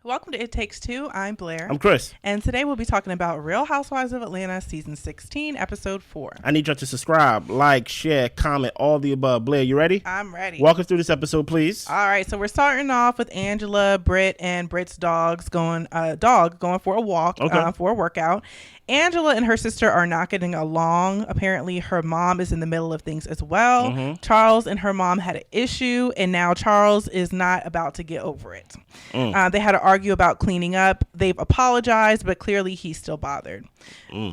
Welcome to It Takes Two. I'm Blair. I'm Chris. And today we'll be talking about Real Housewives of Atlanta, Season 16, Episode 4. I need y'all to subscribe, like, share, comment, all the above. Blair, you ready? I'm ready. Walk us through this episode, please. All right, so we're starting off with Angela, Brit, and Brit's dog going for a walk, for a workout. Angela and her sister are not getting along. Apparently, her mom is in the middle of things as well. Mm-hmm. Charles and her mom had an issue, and now Charles is not about to get over it. They had to argue about cleaning up. They've apologized, but clearly he's still bothered.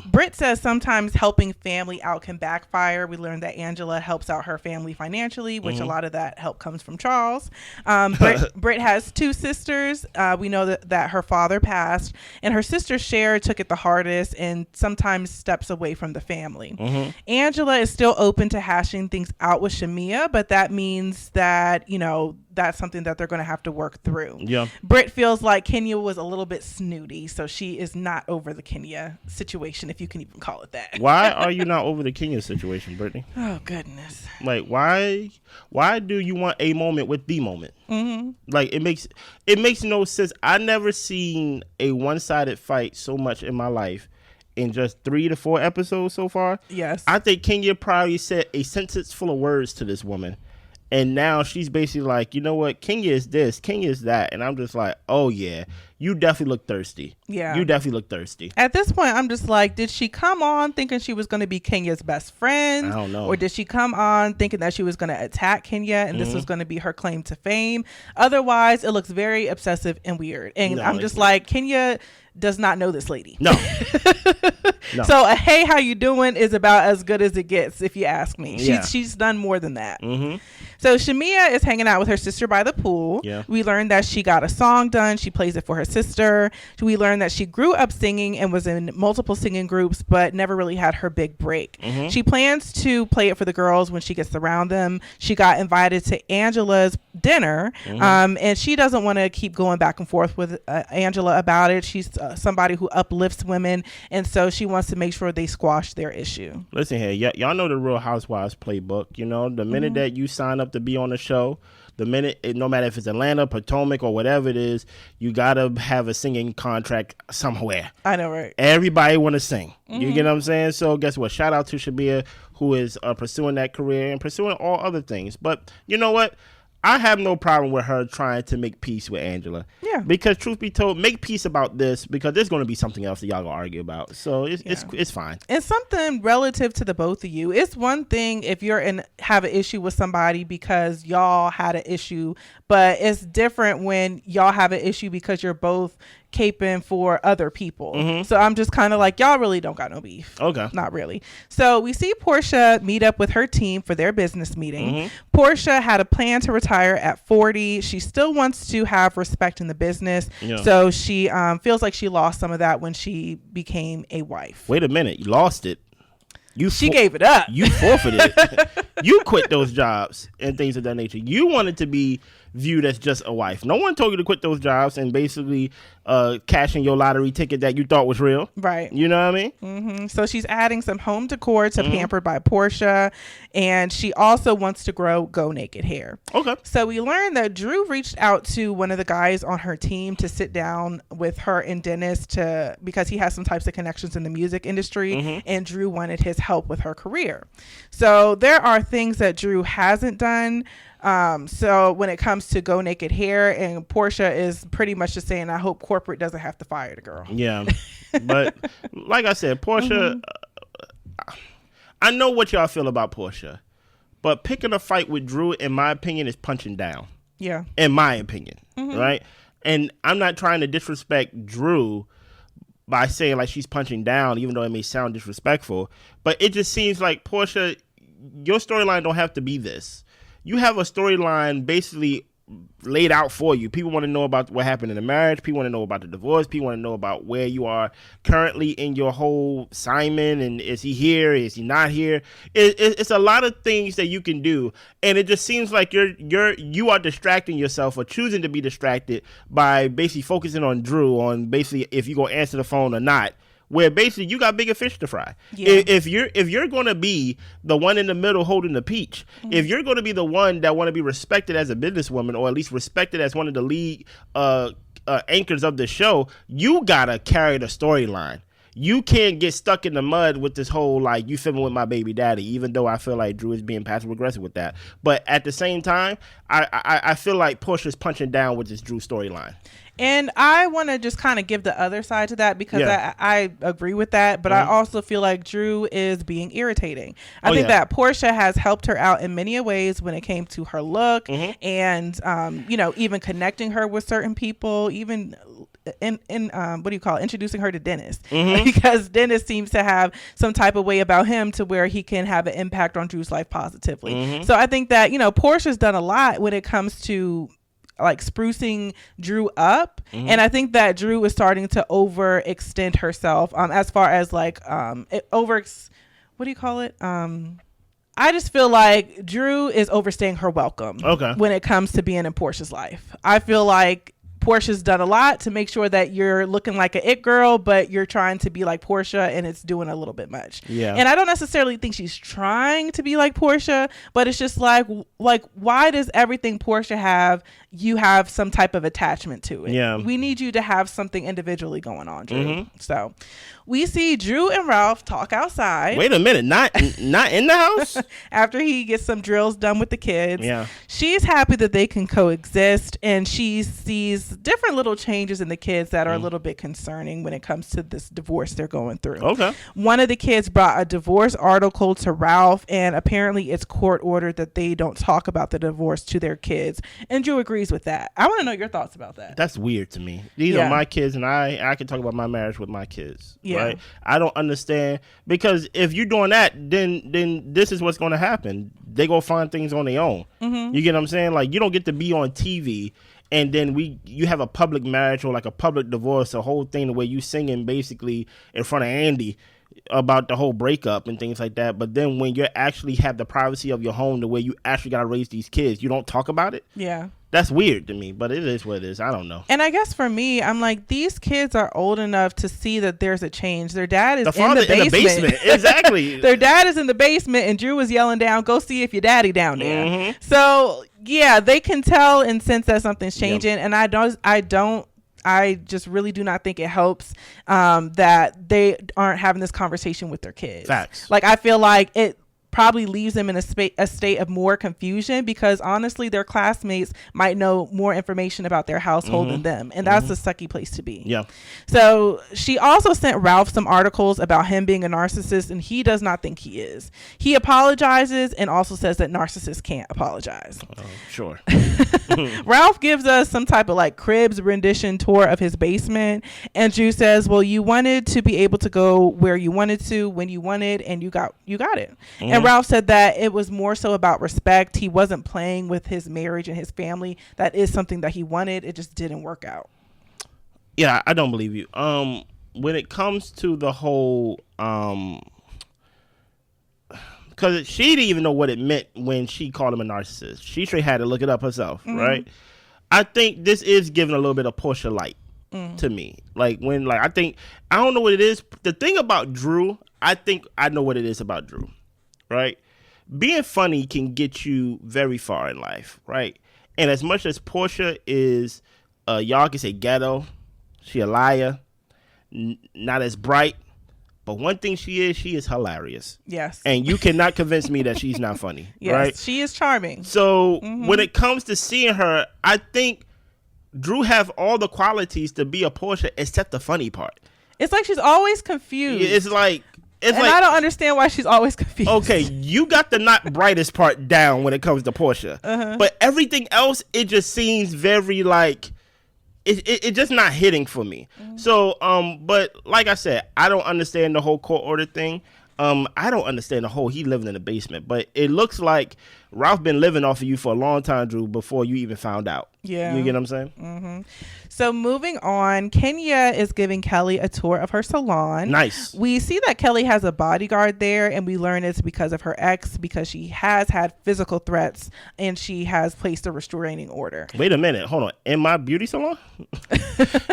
Brit says sometimes helping family out can backfire. We learned that Angela helps out her family financially, which a lot of that help comes from Charles. Brit has two sisters. We know that her father passed, and her sister Cher took it the hardest and sometimes steps away from the family. Angela is still open to hashing things out with Shamea, but that means that, that's something that they're going to have to work through. Yeah. Brit feels like Kenya was a little bit snooty, so she is not over the Kenya situation, if you can even call it that. Why are you not over the Kenya situation, Brittany? Oh, goodness. Like, why do you want a moment with the moment? Like, it makes no sense. I never seen a one-sided fight so much in my life in just 3 to 4 episodes so far. Yes. I think Kenya probably said a sentence full of words to this woman. And now she's basically like, you know what? Kenya is this, Kenya is that. And I'm just like, oh, yeah, you definitely look thirsty. Yeah. You definitely look thirsty. At this point, I'm just like, did she come on thinking she was going to be Kenya's best friend? I don't know. Or did she come on thinking that she was going to attack Kenya and this was going to be her claim to fame? Otherwise, it looks very obsessive and weird. And I'm just like, Kenya does not know this lady. No. No. So hey, how you doing is about as good as it gets, if you ask me. She's done more than that. So Shamea is hanging out with her sister by the pool. Yeah. We learned that she got a song done. She plays it for her sister. We learned that she grew up singing and was in multiple singing groups, but never really had her big break. She plans to play it for the girls when she gets around them. She got invited to Angela's dinner, and she doesn't want to keep going back and forth with Angela about it. She's somebody who uplifts women, and so she wants to make sure they squash their issue. Listen here, y'all know the Real Housewives playbook. The minute that you sign up to be on the show, no matter if it's Atlanta, Potomac, or whatever it is, you gotta have a singing contract somewhere. I know, right? Everybody want to sing. You get what I'm saying? So guess what? Shout out to Shamea, who is pursuing that career and pursuing all other things. But you know what? I have no problem with her trying to make peace with Angela. Yeah. Because truth be told, make peace about this, because there's going to be something else that y'all going to argue about. So it's fine. It's something relative to the both of you. It's one thing if you're have an issue with somebody because y'all had an issue, but it's different when y'all have an issue because you're both caping for other people. So I'm just kind of like, y'all really don't got no beef. Okay. Not really. So we see Porsha meet up with her team for their business meeting. Porsha had a plan to retire at 40. She still wants to have respect in the business. Yeah. So she feels like she lost some of that when she became a wife. Wait a minute. You lost it. She gave it up. You forfeited it. You quit those jobs and things of that nature. You wanted to be viewed as just a wife. No one told you to quit those jobs and basically cash in your lottery ticket that you thought was real. Right. You know what I mean? So she's adding some home decor to Pampered by Porsha, and she also wants to grow Go Naked hair. Okay. So we learned that Drew reached out to one of the guys on her team to sit down with her and Dennis because he has some types of connections in the music industry, and Drew wanted his help with her career. So there are things that Drew hasn't done. So when it comes to Go Naked hair, and Porsha is pretty much just saying, I hope corporate doesn't have to fire the girl. Yeah. But like I said, Porsha, I know what y'all feel about Porsha, but picking a fight with Drew, in my opinion, is punching down. Yeah. In my opinion. Right. And I'm not trying to disrespect Drew by saying like she's punching down, even though it may sound disrespectful, but it just seems like, Porsha, your storyline don't have to be this. You have a storyline basically laid out for you. People want to know about what happened in the marriage. People want to know about the divorce. People want to know about where you are currently in your whole Simon, and is he here? Is he not here? It's a lot of things that you can do, and it just seems like you are distracting yourself or choosing to be distracted by basically focusing on Drew, on basically if you're gonna answer the phone or not. Where basically you got bigger fish to fry. Yeah. If you're going to be the one in the middle holding the peach, if you're going to be the one that want to be respected as a businesswoman, or at least respected as one of the lead anchors of the show, you gotta carry the storyline. You can't get stuck in the mud with this whole, like, you filming with my baby daddy, even though I feel like Drew is being passive aggressive with that. But at the same time, I feel like Porsha's punching down with this Drew storyline. And I want to just kind of give the other side to that because I agree with that. But I also feel like Drew is being irritating. I think that Porsha has helped her out in many ways when it came to her look and, even connecting her with certain people, even in introducing her to Dennis, because Dennis seems to have some type of way about him to where he can have an impact on Drew's life positively. So I think that, Porsha's done a lot when it comes to like sprucing Drew up, and I think that Drew is starting to overextend herself as far as like what do you call it? I just feel like Drew is overstaying her welcome when it comes to being in Porsha's life. I feel like Porsha's done a lot to make sure that you're looking like a it girl, but you're trying to be like Porsha, and it's doing a little bit much. Yeah. And I don't necessarily think she's trying to be like Porsha, but it's just like why does everything Porsha have, you have some type of attachment to it? Yeah. We need you to have something individually going on, Drew. So we see Drew and Ralph talk outside. Wait a minute, not in the house? After he gets some drills done with the kids. Yeah. She's happy that they can coexist, and she sees different little changes in the kids that are a little bit concerning when it comes to this divorce they're going through. Okay. One of the kids brought a divorce article to Ralph, and apparently it's court ordered that they don't talk about the divorce to their kids. And Drew agrees with that. I want to know your thoughts about that. That's weird to me. These are my kids, and I can talk about my marriage with my kids. Yeah. Right? I don't understand, because if you're doing that, then this is what's going to happen. They go find things on their own. You get what I'm saying? Like, you don't get to be on TV and then you have a public marriage or like a public divorce, a whole thing where you singing basically in front of Andy about the whole breakup and things like that. But then when you actually have the privacy of your home, the way you actually got to raise these kids, you don't talk about it. Yeah. That's weird to me, but it is what it is. I don't know. And I guess for me, I'm like, these kids are old enough to see that there's a change. Their dad is in the basement. Exactly. Their dad is in the basement, and Drew was yelling down, "Go see if your daddy down there." So yeah, they can tell and sense that something's changing. And I just really do not think it helps that they aren't having this conversation with their kids. Facts. Like, I feel like it probably leaves them in a state of more confusion, because honestly their classmates might know more information about their household than them, and that's a sucky place to be. Yeah. So she also sent Ralph some articles about him being a narcissist, and he does not think he is. He apologizes and also says that narcissists can't apologize. Sure. Ralph gives us some type of like cribs rendition tour of his basement, and Drew says, well, you wanted to be able to go where you wanted to when you wanted, and you got it. And Ralph said that it was more so about respect. He wasn't playing with his marriage and his family. That is something that he wanted. It just didn't work out. Yeah, I don't believe you. When it comes to the whole, because she didn't even know what it meant when she called him a narcissist. She straight had to look it up herself, right? I think this is giving a little bit of Porsha light to me. Like, I don't know what it is. The thing about Drew, I think I know what it is about Drew. Right? Being funny can get you very far in life, right? And as much as Porsha is, y'all can say ghetto, she a liar, not as bright, but one thing she is hilarious. Yes. And you cannot convince me that she's not funny, yes, right? She is charming. So when it comes to seeing her, I think Drew have all the qualities to be a Porsha except the funny part. It's like she's always confused. It's like... I don't understand why she's always confused. Okay, you got the not brightest part down when it comes to Porsha. But everything else, it just seems very like... It just not hitting for me. So, but like I said, I don't understand the whole court order thing. I don't understand the whole he living in the basement. But it looks like Ralph been living off of you for a long time, Drew, before you even found out. Yeah. You get what I'm saying? So moving on, Kenya is giving Kelly a tour of her salon. Nice. We see that Kelly has a bodyguard there, and we learn it's because of her ex, because she has had physical threats and she has placed a restraining order. Wait a minute. Hold on. In my beauty salon?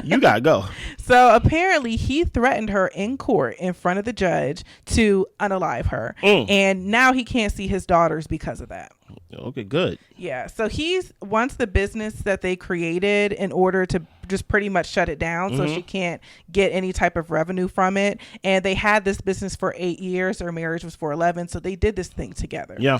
You gotta go. So apparently he threatened her in court in front of the judge to unalive her. And now he can't see his daughters because of that. Okay, good. Yeah. So he wants the business that they created in order to just pretty much shut it down. So she can't get any type of revenue from it. And they had this business for 8 years. Their marriage was for 11. So they did this thing together. Yeah.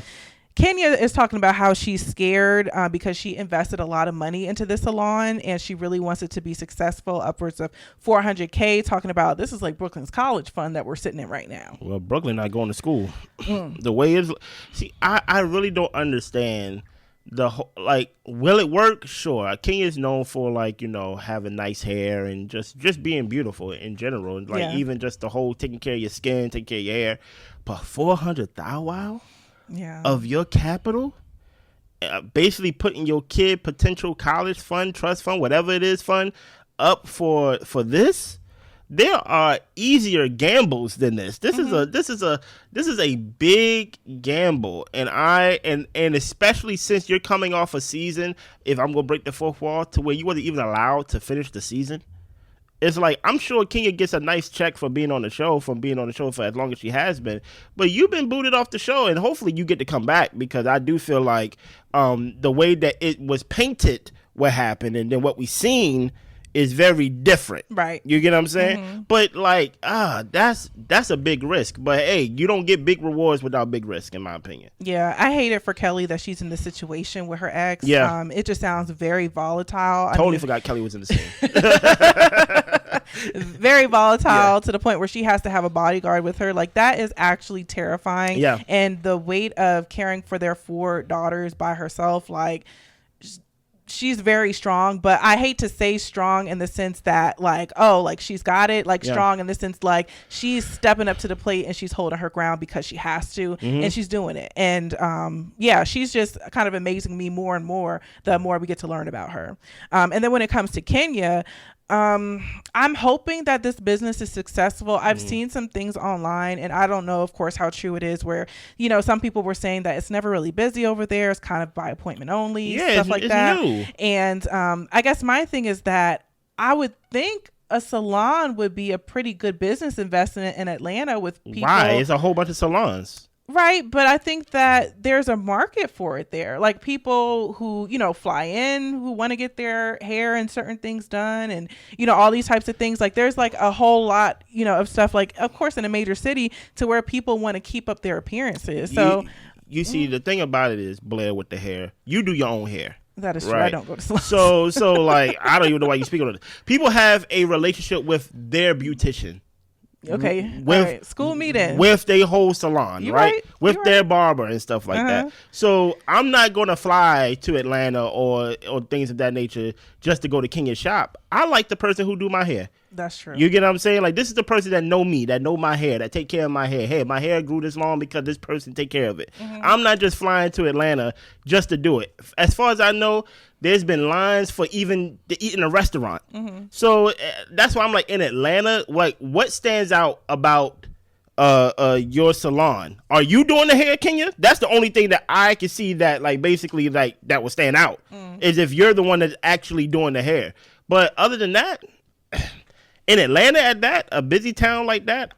Kenya is talking about how she's scared because she invested a lot of money into this salon and she really wants it to be successful, upwards of $400K, talking about this is like Brooklyn's college fund that we're sitting in right now. Well, Brooklyn not going to school. The way is, see, I really don't understand the whole, like, will it work? Sure. Kenya's known for, like, you know, having nice hair and just being beautiful in general. Like, even just the whole taking care of your skin, taking care of your hair. But 400,000, wow. Of your capital, basically putting your kid potential college fund, trust fund, whatever it is, fund up for this. There are easier gambles than this. This is a big gamble, and especially since you're coming off a season. If I'm gonna break the fourth wall to where you wasn't even allowed to finish the season. It's like, I'm sure Kenya gets a nice check for being on the show, for as long as she has been. But you've been booted off the show, and hopefully you get to come back, because I do feel like the way that it was painted, what happened, and then what we seen is very different. Right. You get what I'm saying? But like, that's a big risk. But hey, you don't get big rewards without big risk, in my opinion. Yeah, I hate it for Kelly that she's in this situation with her ex. Yeah. It just sounds very volatile. Totally forgot Kelly was in the scene. Very volatile to the point where she has to have a bodyguard with her. Like, that is actually terrifying. Yeah. And the weight of caring for their 4 daughters by herself, like, she's very strong, but I hate to say strong in the sense that, like, oh, like, she's got it, like, strong in the sense, like, she's stepping up to the plate and she's holding her ground because she has to, and she's doing it. And she's just kind of amazing me more and more the more we get to learn about her. And then when it comes to Kenya, I'm hoping that this business is successful. I've seen some things online, and I don't know, of course, how true it is, where, you know, some people were saying that it's never really busy over there. It's kind of by appointment only, stuff like that. New. And I guess my thing is that I would think a salon would be a pretty good business investment in Atlanta with people. Why? It's a whole bunch of salons. Right, but I think that there's a market for it there. Like, people who, you know, fly in, who want to get their hair and certain things done, and, you know, all these types of things. Like, there's like a whole lot, you know, of stuff, like, of course, in a major city, to where people want to keep up their appearances. So you see, the thing about it is, Blair, with the hair, you do your own hair. That is true. Right? I don't go to salons. So like, I don't even know why you speak on it. People have a relationship with their beautician. Okay, with, right. School me then. With their whole salon, right? With their barber and stuff like that. So I'm not going to fly to Atlanta or things of that nature just to go to Kenya's shop. I like the person who do my hair. That's true. You get what I'm saying? Like, this is the person that know me, that know my hair, that take care of my hair. Hey, my hair grew this long because this person take care of it. I'm not just flying to Atlanta just to do it. As far as I know, there's been lines for even to eat in a restaurant. So that's why I'm like, in Atlanta, like, what stands out about your salon? Are you doing the hair, Kenya? That's the only thing that I can see that, like, basically, like, that will stand out, is if you're the one that's actually doing the hair. But other than that, in Atlanta, at that, a busy town like that,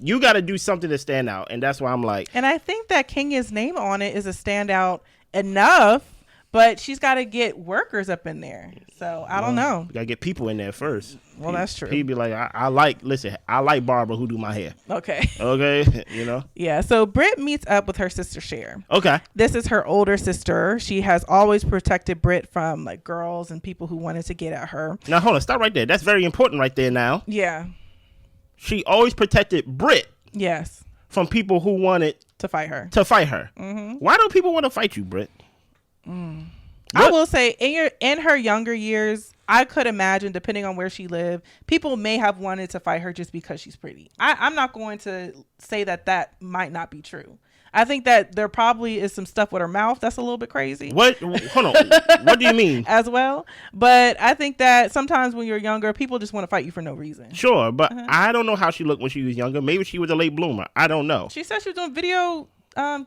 you got to do something to stand out. And that's why I'm like. And I think that Kenya's name on it is a standout enough, but she's got to get workers up in there. So I don't know. You got to get people in there first. Well, that's true. He'd be like, I like Barbara who do my hair. Okay. Okay. You know? Yeah. So Brit meets up with her sister Cher. Okay. This is her older sister. She has always protected Brit from, like, girls and people who wanted to get at her. Now, hold on. Stop right there. That's very important right there now. Yeah. She always protected Brit. Yes. From people who wanted to fight her. Why do people want to fight you, Brit? I will say, in her younger years, I could imagine, depending on where she lived, people may have wanted to fight her just because she's pretty. I'm not going to say that might not be true. I think that there probably is some stuff with her mouth that's a little bit crazy. What? Hold on. What do you mean? As well. But I think that sometimes when you're younger, people just want to fight you for no reason. Sure, but I don't know how she looked when she was younger. Maybe she was a late bloomer. I don't know. She said she was doing video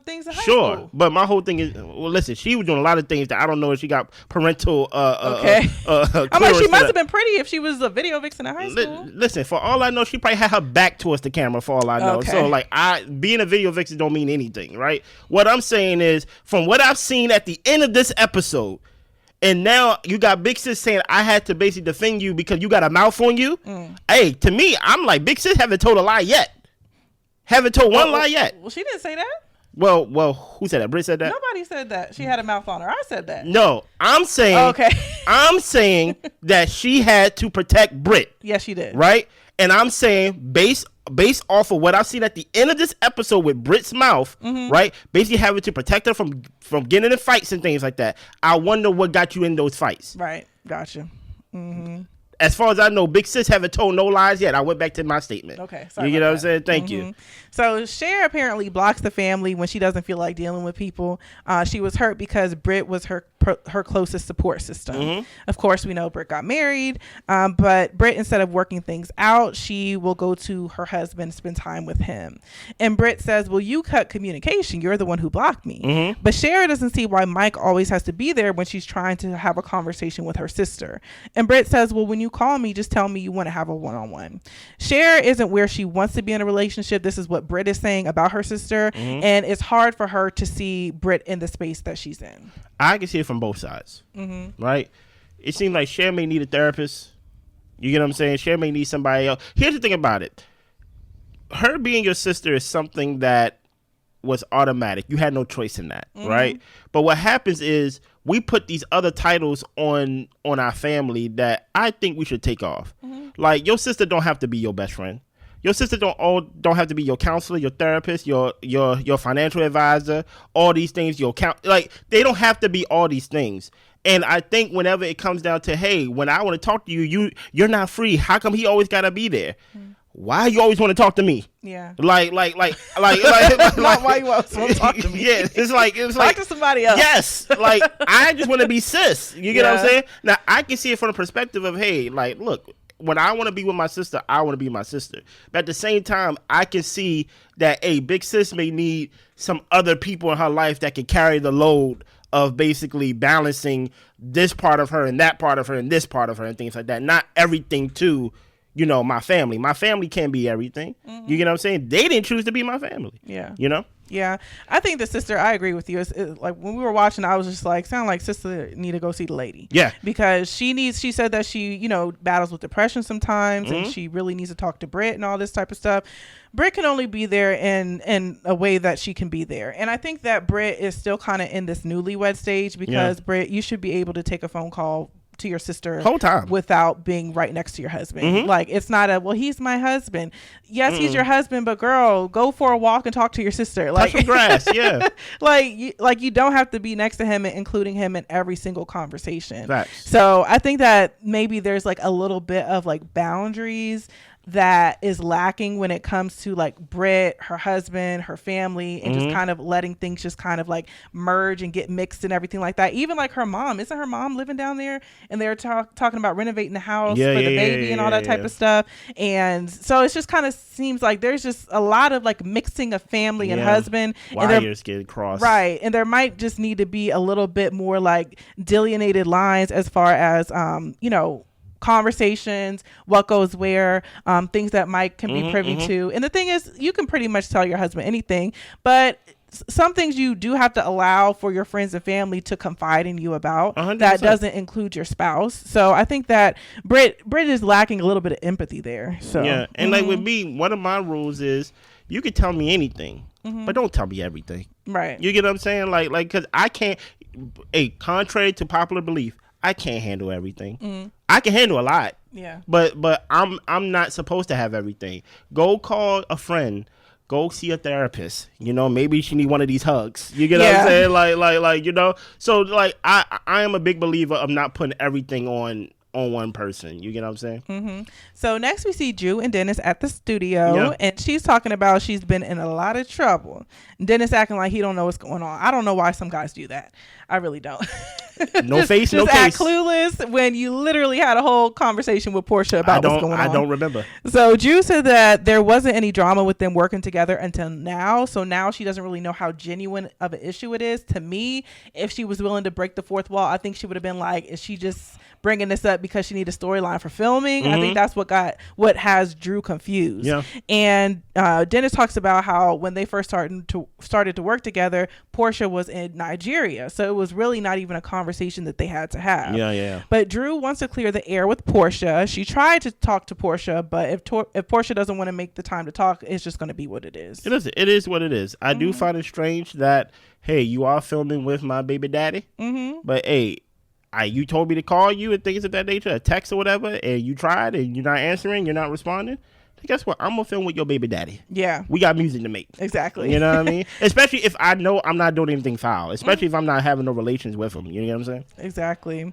things in high school. Sure, but my whole thing is, well, listen, she was doing a lot of things that I don't know if she got parental I'm like, she must have been pretty if she was a video vixen in high school. Listen, for all I know, she probably had her back towards the camera, for all I know. Okay. So, like, being a video vixen don't mean anything, right? What I'm saying is, from what I've seen at the end of this episode, And now you got Big Sis saying I had to basically defend you because you got a mouth on you. Hey, to me, I'm like, Big Sis haven't told a lie yet. Haven't told one lie yet. Well, she didn't say that. Well, who said that? Brit said that? Nobody said that. She had a mouth on her. I said that. No, I'm saying. Okay. I'm saying that she had to protect Brit. Yes, she did. Right? And I'm saying based off of what I've seen at the end of this episode with Brit's mouth, right? Basically having to protect her from getting into fights and things like that. I wonder what got you in those fights. Right. Gotcha. As far as I know, Big Sis haven't told no lies yet. I went back to my statement. Okay. Sorry, you get what I'm saying? Thank you. So Cher apparently blocks the family when she doesn't feel like dealing with people. She was hurt because Brit was her closest support system. Of course, we know Brit got married, but Brit, instead of working things out, she will go to her husband, spend time with him. And Brit says, well, you cut communication. You're the one who blocked me. But Cher doesn't see why Mike always has to be there when she's trying to have a conversation with her sister. And Brit says, well, when you call me, just tell me you want to have a one-on-one. Cher isn't where she wants to be in a relationship. This is what Brit is saying about her sister. And it's hard for her to see Brit in the space that she's in. I can see it from both sides, right? It seems like Cher may need a therapist. You get what I'm saying? Cher may need somebody else. Here's the thing about it. Her being your sister is something that was automatic. You had no choice in that, right? But what happens is we put these other titles on our family that I think we should take off. Like, your sister don't have to be your best friend. Your sister don't have to be your counselor, your therapist, your financial advisor, all these things, like, they don't have to be all these things. And I think whenever it comes down to, hey, when I want to talk to you, you're not free. How come he always gotta be there? Why you always want to talk to me? Yeah. Like not why you always want to talk to me. Yeah, it's like talk to somebody else. Yes. Like, I just want to be sis. You get what I'm saying? Now I can see it from the perspective of, hey, like, look, when I want to be with my sister, I want to be my sister. But at the same time, I can see that a Big Sis may need some other people in her life that can carry the load of basically balancing this part of her and that part of her and this part of her and things like that. Not everything to, you know, my family. My family can't be everything. You get what I'm saying? They didn't choose to be my family. Yeah. You know? Yeah, I think the sister, I agree with you. It's like when we were watching, I was just like, sound like sister need to go see the lady. Yeah. Because she said that she, you know, battles with depression sometimes and she really needs to talk to Brit and all this type of stuff. Brit can only be there in a way that she can be there. And I think that Brit is still kind of in this newlywed stage because Brit, you should be able to take a phone call to your sister whole time without being right next to your husband. Like, it's not well, he's my husband. Yes, he's your husband, but girl, go for a walk and talk to your sister. Like, touch some grass. Yeah. like you don't have to be next to him and including him in every single conversation. Facts. So I think that maybe there's like a little bit of like boundaries that is lacking when it comes to like Brit, her husband, her family, and just kind of letting things just kind of like merge and get mixed and everything like that. Even like her mom, isn't her mom living down there? And they're talking about renovating the house for the baby and all that type of stuff. And so it's just kind of seems like there's just a lot of like mixing of family and husband. Wires get crossed. Right. And there might just need to be a little bit more like delineated lines as far as, you know, conversations, what goes where, things that Mike can be privy to. And the thing is, you can pretty much tell your husband anything, but some things you do have to allow for your friends and family to confide in you about. 100%. That doesn't include your spouse. So I think that Brit is lacking a little bit of empathy there. So yeah, and like with me, one of my rules is you can tell me anything, but don't tell me everything. Right. You get what I'm saying? Like, because I can't. Contrary to popular belief, I can't handle everything. I can handle a lot. Yeah. But I'm not supposed to have everything. Go call a friend. Go see a therapist. You know, maybe she need one of these hugs. You get what I'm saying? Like, you know. So like I am a big believer of not putting everything on one person. You get what I'm saying? So next we see Drew and Dennis at the studio, and she's talking about she's been in a lot of trouble. Dennis acting like he don't know what's going on. I don't know why some guys do that. I really don't. No face, no case. Just act clueless when you literally had a whole conversation with Porsha about what's going on. I don't remember. So Drew said that there wasn't any drama with them working together until now. So now she doesn't really know how genuine of an issue it is. To me, if she was willing to break the fourth wall, I think she would have been like, is she just bringing this up because she needed a storyline for filming. I think that's what has Drew confused. Yeah. And Dennis talks about how when they first started to work together, Porsha was in Nigeria, so it was really not even a conversation that they had to have. Yeah. But Drew wants to clear the air with Porsha. She tried to talk to Porsha, but if Porsha doesn't want to make the time to talk, it's just going to be what it is. It is what it is. I do find it strange that, hey, you are filming with my baby daddy, but hey, you told me to call you and things of that nature, a text or whatever, and you tried and you're not answering, you're not responding. Guess what? I'm gonna film with your baby daddy. Yeah, we got music to make. Exactly. You know what I mean? Especially if I know I'm not doing anything foul. Especially if I'm not having no relations with him. You know what I'm saying? Exactly.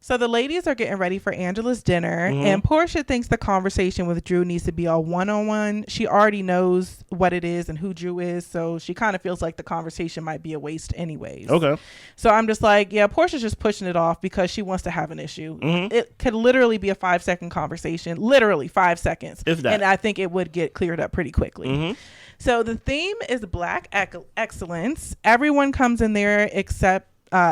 So the ladies are getting ready for Angela's dinner, and Porsha thinks the conversation with Drew needs to be all one-on-one. She already knows what it is and who Drew is, so she kind of feels like the conversation might be a waste anyways. Okay. So I'm just like, yeah, Portia's just pushing it off because she wants to have an issue. It could literally be a 5-second conversation, literally 5 seconds. If that. And I think it would get cleared up pretty quickly. So the theme is Black excellence. Everyone comes in there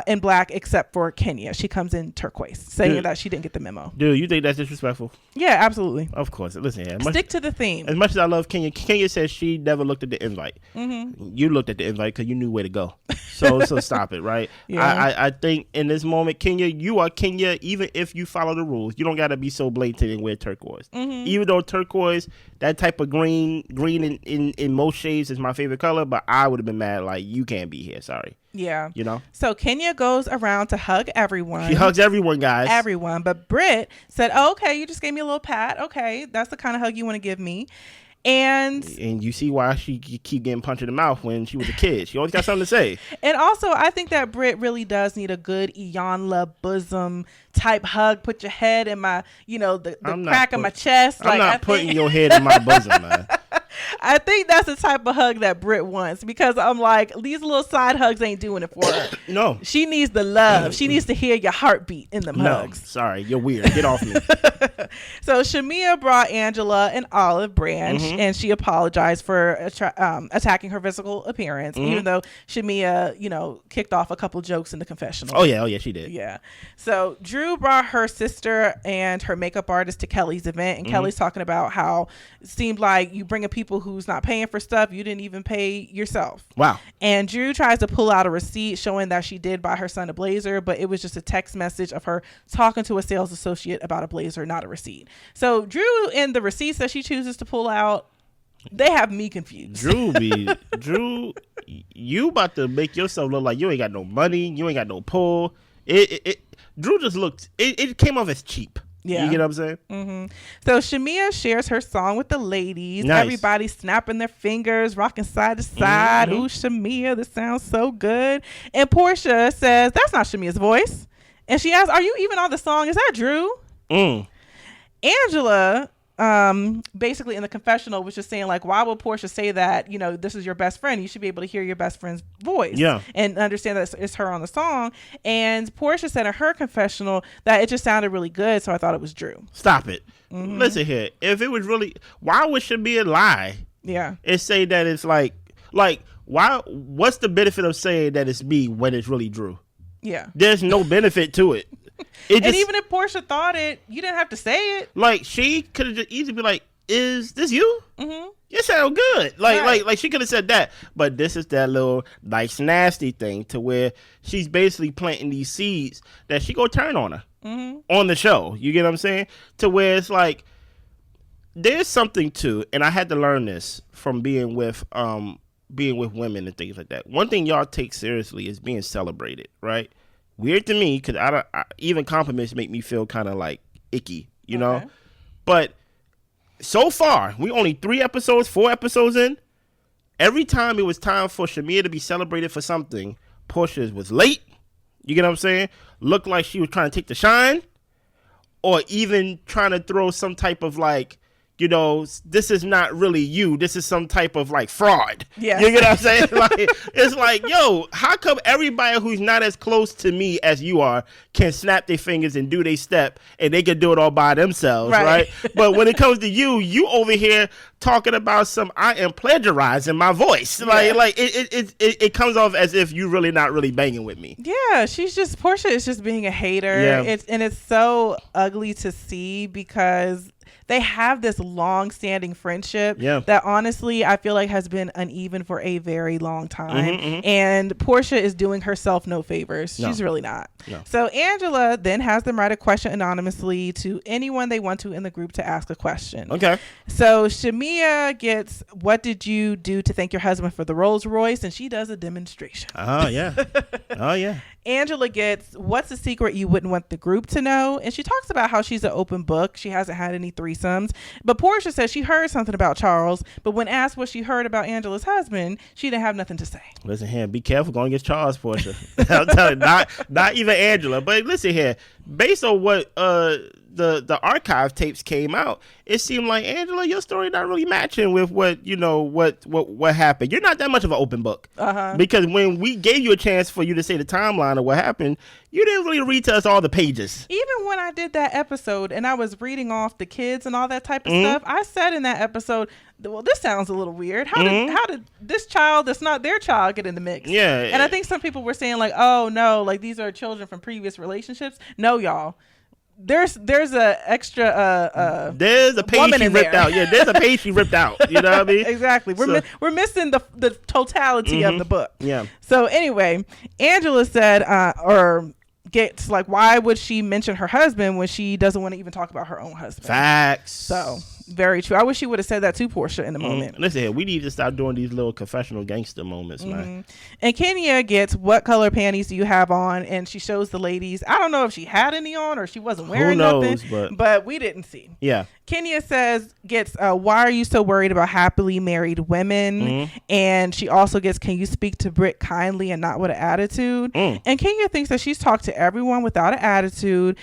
in black except for Kenya. She comes in turquoise, saying that she didn't get the memo. Dude, you think that's disrespectful? Yeah, absolutely. Of course. Listen, stick to the theme. As much as I love Kenya, Kenya says she never looked at the invite. You looked at the invite because you knew where to go. So stop it, right? Yeah. I think in this moment, Kenya, you are Kenya even if you follow the rules. You don't got to be so blatant and wear turquoise. Even though turquoise, that type of green in most shades is my favorite color, but I would have been mad like, you can't be here. Sorry. Yeah. You know? So Kenya goes around to hug everyone. She hugs everyone, guys. Everyone. But Brit said, oh, okay, you just gave me a little pat. Okay, that's the kind of hug you want to give me. And you see why she keep getting punched in the mouth when she was a kid. She always got something to say. And also, I think that Brit really does need a good Iyanla bosom type hug. Put your head in my, the crack of my chest. I'm not putting your head in my bosom, man. I think that's the type of hug that Brit wants, because I'm like, these little side hugs ain't doing it for her. No. She needs the love. She needs to hear your heartbeat in them hugs. Sorry, you're weird. Get off me. So Shamea brought Angela an olive branch, and she apologized for attacking her physical appearance, even though Shamea, kicked off a couple jokes in the confessional. Oh yeah, she did. Yeah. So Drew brought her sister and her makeup artist to Kelly's event, and Kelly's talking about how it seemed like you bring a people who's not paying for stuff, you didn't even pay yourself. Wow. And Drew tries to pull out a receipt showing that she did buy her son a blazer, but it was just a text message of her talking to a sales associate about a blazer, not a receipt. So Drew and the receipts that she chooses to pull out, they have me confused. Drew, you about to make yourself look like you ain't got no money, you ain't got no pull. Drew just looked, it came off as cheap. Yeah. You get what I'm saying? So Shamea shares her song with the ladies. Nice. Everybody snapping their fingers, rocking side to side. Ooh, Shamea, this sounds so good. And Porsha says, that's not Shamea's voice. And she asks, are you even on the song? Is that Drew? Angela, basically in the confessional, was just saying, like, why would Porsha say that? This is your best friend. You should be able to hear your best friend's voice. Yeah. And understand that it's her on the song. And Porsha said in her confessional that it just sounded really good, so I thought it was Drew. Stop it. Listen here. If it was really, why would Shamea lie? Yeah. And say that it's like why? What's the benefit of saying that it's me when it's really Drew? Yeah. There's no benefit to it. And even if Porsha thought it, you didn't have to say it. Like, she could have just easily be like, is this you? You sound good. Like she could have said that. But this is that little nice nasty thing to where she's basically planting these seeds that she gonna turn on her on the show. You get what I'm saying? To where it's like, there's something to, and I had to learn this from being with women and things like that. One thing y'all take seriously is being celebrated, right? Weird to me, because even compliments make me feel kind of like icky, you know? But so far, we only 4 episodes in. Every time it was time for Shamea to be celebrated for something, Porsha was late. You get what I'm saying? Looked like she was trying to take the shine, or even trying to throw some type of, like, you know, this is not really you. This is some type of like fraud. Yeah. You get what I'm saying? Like, it's like, yo, how come everybody who's not as close to me as you are can snap their fingers and do their step and they can do it all by themselves, right? But when it comes to you over here talking about I am plagiarizing my voice. Like it comes off as if you really not really banging with me. Yeah, Porsha is just being a hater. Yeah. It's so ugly to see because they have this long-standing friendship that honestly I feel like has been uneven for a very long time. And Porsha is doing herself no favors. She's really not. No. So Angela then has them write a question anonymously to anyone they want to in the group to ask a question. Okay. So Shamea gets, what did you do to thank your husband for the Rolls Royce? And she does a demonstration. Oh, yeah. Oh, yeah. Angela gets, what's a secret you wouldn't want the group to know? And she talks about how she's an open book. She hasn't had any threesomes. But Porsha says she heard something about Charles, but when asked what she heard about Angela's husband, she didn't have nothing to say. Listen here, be careful going against Charles, Porsha. I'll tell you, not even Angela. But listen here, based on what the archive tapes came out, it seemed like, Angela, your story not really matching with what happened. You're not that much of an open book. Because when we gave you a chance for you to say the timeline of what happened, you didn't really read to us all the pages. Even when I did that episode and I was reading off the kids and all that type of stuff, I said in that episode, well, this sounds a little weird. How did this child that's not their child get in the mix? Yeah. And I think some people were saying like, oh no, like these are children from previous relationships. No, y'all. There's a extra there's a page she ripped out. Yeah, there's a page she ripped out. You know what I mean? Exactly. We're missing the totality of the book. Yeah. So anyway, Angela said or gets like, why would she mention her husband when she doesn't want to even talk about her own husband? Facts. So very true. I wish she would have said that to Porsha in the moment. Listen here, we need to stop doing these little confessional gangster moments, man. And Kenya gets, what color panties do you have on? And she shows the ladies. I don't know if she had any on or she wasn't wearing nothing, but we didn't see. Yeah. Kenya gets, why are you so worried about happily married women? And she also gets, can you speak to Brit kindly and not with an attitude? And Kenya thinks that she's talked to everyone without an attitude.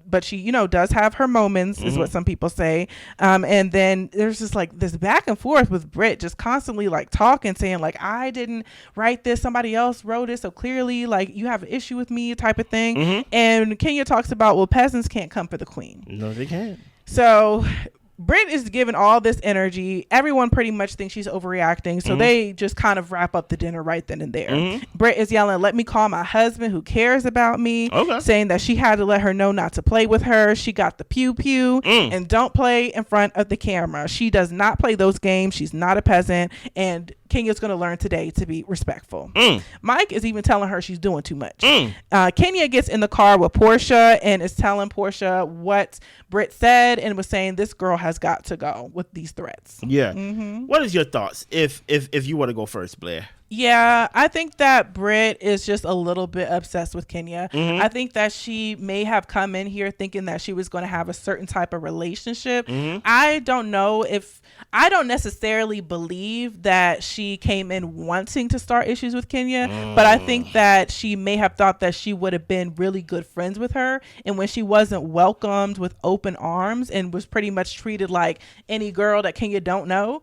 But she, does have her moments, is what some people say. And then there's just like this back and forth with Brit just constantly like talking, saying like, I didn't write this. Somebody else wrote it. So clearly like you have an issue with me type of thing. And Kenya talks about, well, peasants can't come for the queen. No, they can't. So Brit is given all this energy. Everyone pretty much thinks she's overreacting. So they just kind of wrap up the dinner right then and there. Brit is yelling, let me call my husband who cares about me. Saying that she had to let her know not to play with her. She got the pew pew and don't play in front of the camera. She does not play those games. She's not a peasant. And Kenya's going to learn today to be respectful. Mike is even telling her she's doing too much. Kenya gets in the car with Porsha and is telling Porsha what Brit said and was saying this girl has got to go with these threats. Yeah. What is your thoughts if you want to go first, Blair? Yeah, I think that Brit is just a little bit obsessed with Kenya. I think that she may have come in here thinking that she was going to have a certain type of relationship. I don't know I don't necessarily believe that she came in wanting to start issues with Kenya, but I think that she may have thought that she would have been really good friends with her. And when she wasn't welcomed with open arms and was pretty much treated like any girl that Kenya don't know,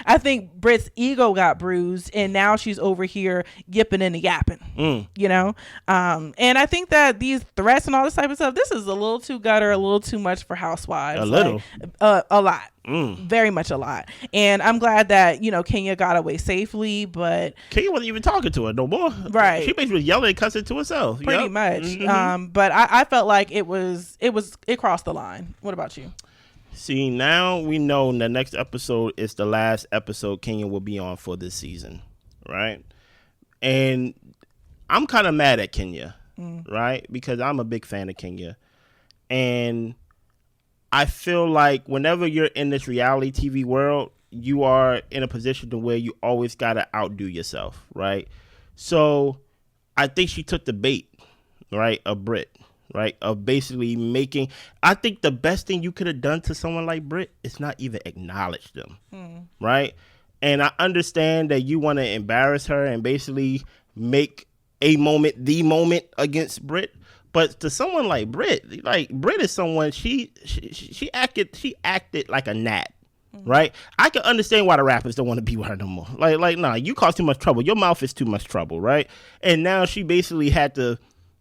I think Brit's ego got bruised and now she's over here yipping and yapping, and I think that these threats and all this type of stuff, this is a little too gutter, a little too much for Housewives. A little. A lot. Very much a lot. And I'm glad that, Kenya got away safely, but Kenya wasn't even talking to her no more. Right. She basically was yelling and cussing to herself. Pretty much. But I felt like it crossed the line. What about you? See, now we know the next episode is the last episode Kenya will be on for this season, right? And I'm kind of mad at Kenya, right? Because I'm a big fan of Kenya. And I feel like whenever you're in this reality TV world, you are in a position to where you always got to outdo yourself, right? So I think she took the bait, right, of Brit. Right, of basically making. I think the best thing you could have done to someone like Brit is not even acknowledge them, right? And I understand that you want to embarrass her and basically make a moment the moment against Brit, But to someone like Brit is someone she acted like a gnat. Right, I can understand why the rappers don't want to be with her no more. Nah, you cause too much trouble. Your mouth is too much trouble, right? And now she basically had to,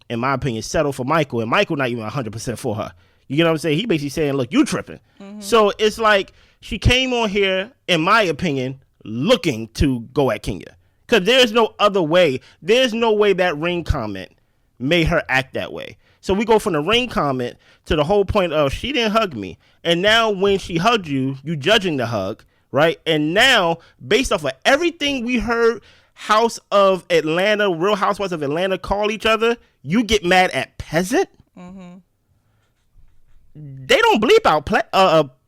in my opinion, settle for Michael, and Michael not even 100% for her. You get what I'm saying? He basically saying, "Look, you tripping." So it's like she came on here, in my opinion, looking to go at Kenya, because there's no other way. There's no way that ring comment made her act that way. So we go from the ring comment to the whole point of she didn't hug me. And now when she hugged you, you judging the hug, right? And now, based off of everything we heard Real Housewives of Atlanta call each other, you get mad at peasant? They don't bleep out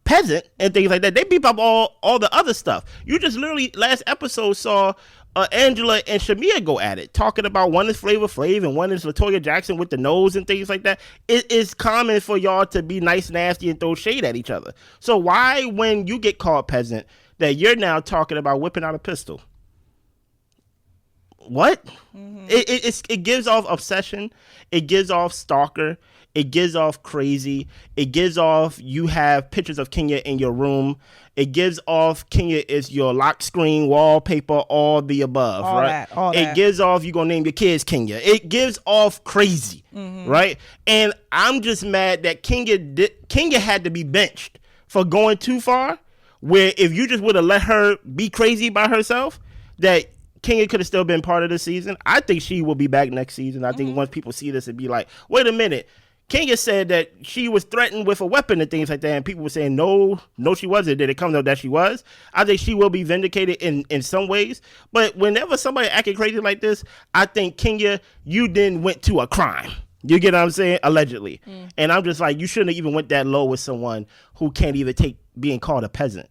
peasant and things like that. They beep up all the other stuff. You just literally, last episode, saw Angela and Shamea go at it, talking about one is Flavor Flav and one is LaToya Jackson with the nose and things like that. It is common for y'all to be nice, nasty, and throw shade at each other. So why, when you get called peasant, that you're now talking about whipping out a pistol? What? It gives off obsession. It gives off stalker. It gives off crazy. It gives off you have pictures of Kenya in your room. It gives off Kenya is your lock screen, wallpaper, all the above, all right? All it gives off you gonna name your kids Kenya. It gives off crazy, right? And I'm just mad that Kenya had to be benched for going too far, where if you just would have let her be crazy by herself, that Kenya could have still been part of the season. I think she will be back next season. I think once people see this, it'd be like, wait a minute. Kenya said that she was threatened with a weapon and things like that, and people were saying, no, she wasn't. Did it come out that she was? I think she will be vindicated in some ways. But whenever somebody acting crazy like this, I think, Kenya, you then went to a crime. You get what I'm saying? Allegedly. And I'm just like, you shouldn't have even went that low with someone who can't even take being called a peasant.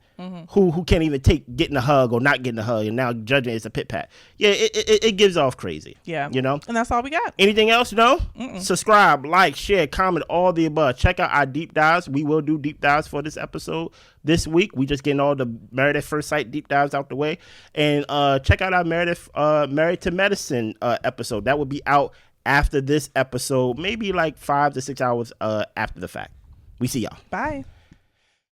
Who can't even take getting a hug or not getting a hug, and now judging it's a pit pat. Yeah, it gives off crazy. Yeah. You know? And that's all we got. Anything else? No? Subscribe, like, share, comment, all the above. Check out our deep dives. We will do deep dives for this episode this week. We just getting all the Married at First Sight deep dives out the way. And check out our Married to Medicine episode. That will be out after this episode, maybe like 5 to 6 hours after the fact. We see y'all. Bye.